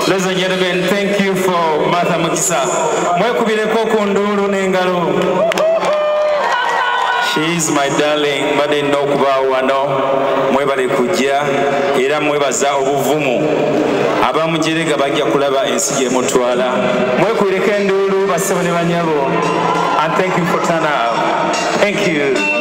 Ladies and gentlemen, thank you for Martha Mukisa. She is my darling, bade nokuba wano, mwebale kujja, era mwebaza obuvumu. Abamujerega bajja kulaba ensi gye mutwala. Mwekuleka endulu basebo ne banyabo. And thank you for turning up. Thank you.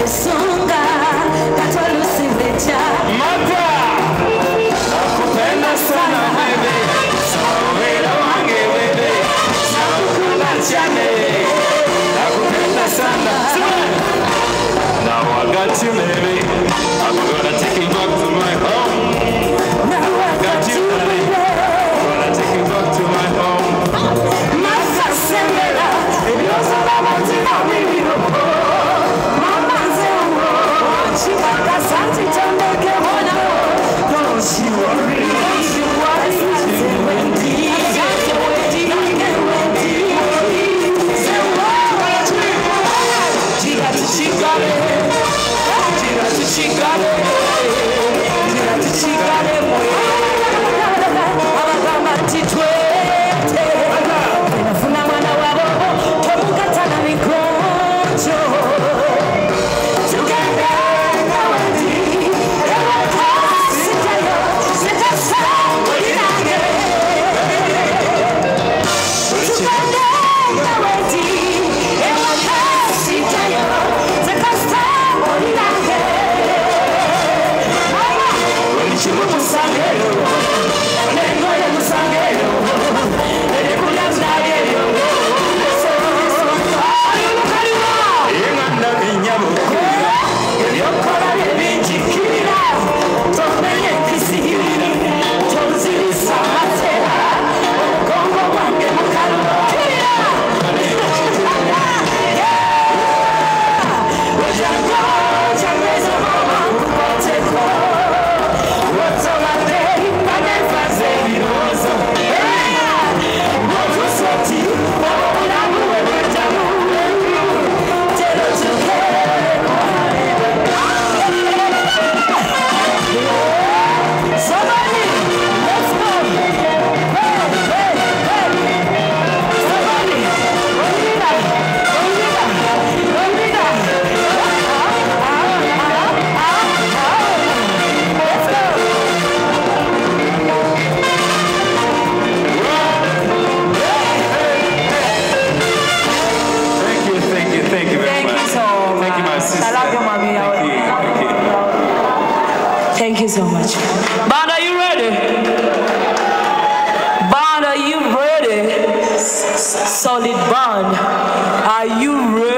Songa got you, baby. I'm gonna take you back to my home. Now I got you, baby. I'm gonna take you back to my home. Masa semela, yo sola matina miro. Mama zero, chibaka santi chambeke hona. Don't you worry, don't you worry, Wendy. Thank you so much. Band, are you ready? Band, are you ready? Solid band, are you ready?